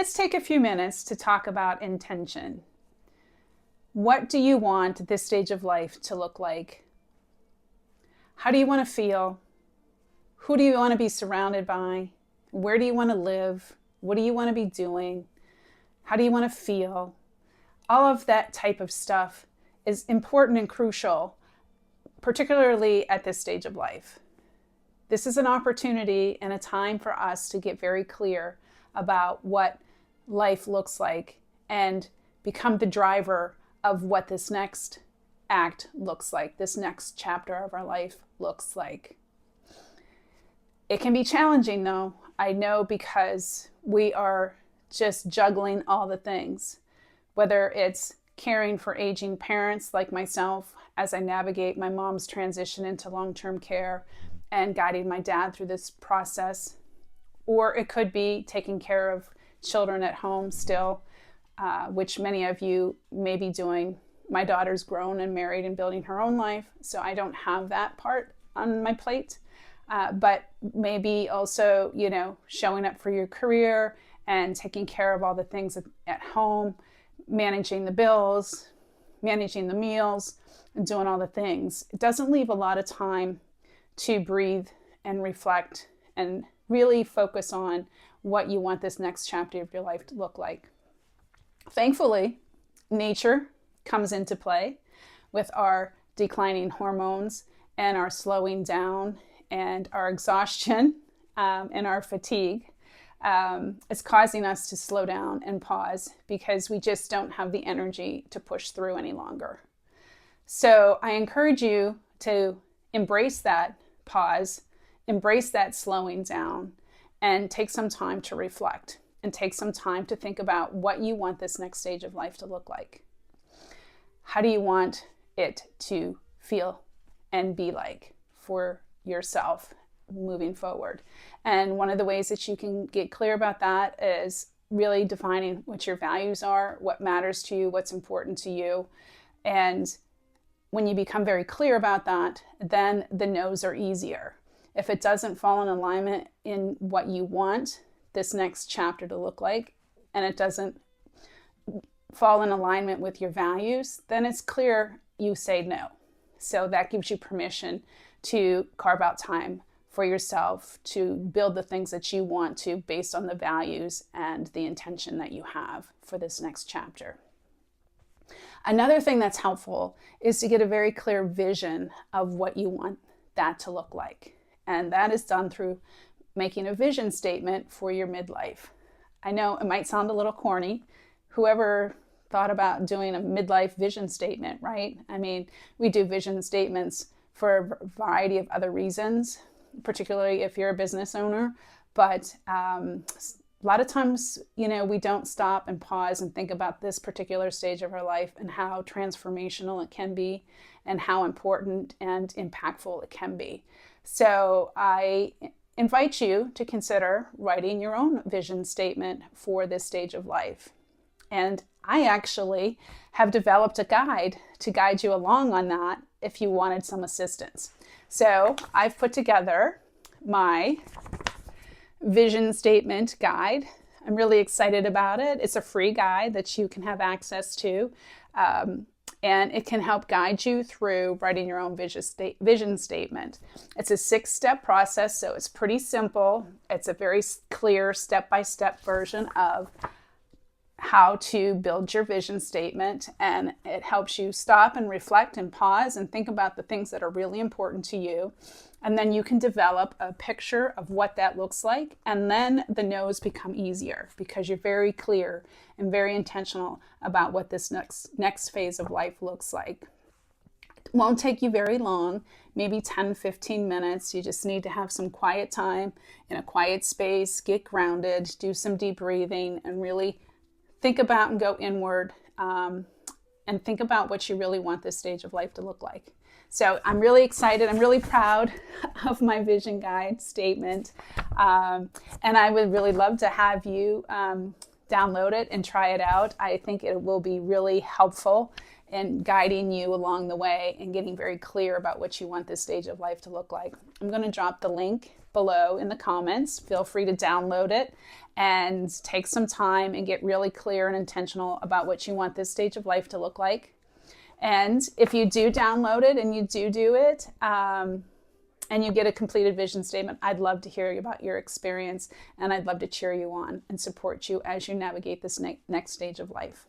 let's take a few minutes to talk about intention. What do you want this stage of life to look like? How do you want to feel? Who do you want to be surrounded by? Where do you want to live? What do you want to be doing? How do you want to feel? All of that type of stuff is important and crucial, particularly at this stage of life. This is an opportunity and a time for us to get very clear about what life looks like and become the driver of what this next act looks like, this next chapter of our life looks like. It can be challenging though, I know, because we are just juggling all the things, whether it's caring for aging parents like myself as I navigate my mom's transition into long-term care and guiding my dad through this process, or it could be taking care of children at home still, which many of you may be doing. My daughter's grown and married and building her own life, so I don't have that part on my plate. But maybe also, showing up for your career and taking care of all the things at home, managing the bills, managing the meals, and doing all the things. It doesn't leave a lot of time to breathe and reflect and really focus on what you want this next chapter of your life to look like. Thankfully, nature comes into play with our declining hormones and our slowing down and our exhaustion and our fatigue. It's causing us to slow down and pause because we just don't have the energy to push through any longer. So I encourage you to embrace that pause, embrace that slowing down, and take some time to reflect and take some time to think about what you want this next stage of life to look like. How do you want it to feel and be like for yourself moving forward? And one of the ways that you can get clear about that is really defining what your values are, what matters to you, what's important to you. And when you become very clear about that, then the no's are easier. If it doesn't fall in alignment in what you want this next chapter to look like, and it doesn't fall in alignment with your values, then it's clear you say no. So that gives you permission to carve out time for yourself to build the things that you want to based on the values and the intention that you have for this next chapter. Another thing that's helpful is to get a very clear vision of what you want that to look like. And that is done through making a vision statement for your midlife. I know it might sound a little corny. Whoever thought about doing a midlife vision statement, right? I mean, we do vision statements for a variety of other reasons, particularly if you're a business owner. But a lot of times, we don't stop and pause and think about this particular stage of our life and how transformational it can be and how important and impactful it can be. So I invite you to consider writing your own vision statement for this stage of life. And I actually have developed a guide to guide you along on that if you wanted some assistance. So I've put together my vision statement guide. I'm really excited about it. It's a free guide that you can have access to. And it can help guide you through writing your own vision statement. It's a 6-step process, so it's pretty simple. It's a very clear step-by-step version of how to build your vision statement, and it helps you stop and reflect and pause and think about the things that are really important to you. And then you can develop a picture of what that looks like, and then the no's become easier because you're very clear and very intentional about what this next phase of life looks like. It won't take you very long, maybe 10-15 minutes. You just need to have some quiet time in a quiet space, get grounded, do some deep breathing, and really think about and go inward and think about what you really want this stage of life to look like. So I'm really excited. I'm really proud of my vision guide statement. And I would really love to have you download it and try it out. I think it will be really helpful in guiding you along the way and getting very clear about what you want this stage of life to look like. I'm going to drop the link below in the comments. Feel free to download it and take some time and get really clear and intentional about what you want this stage of life to look like. And if you do download it and you do it, and you get a completed vision statement, I'd love to hear about your experience, and I'd love to cheer you on and support you as you navigate this next stage of life.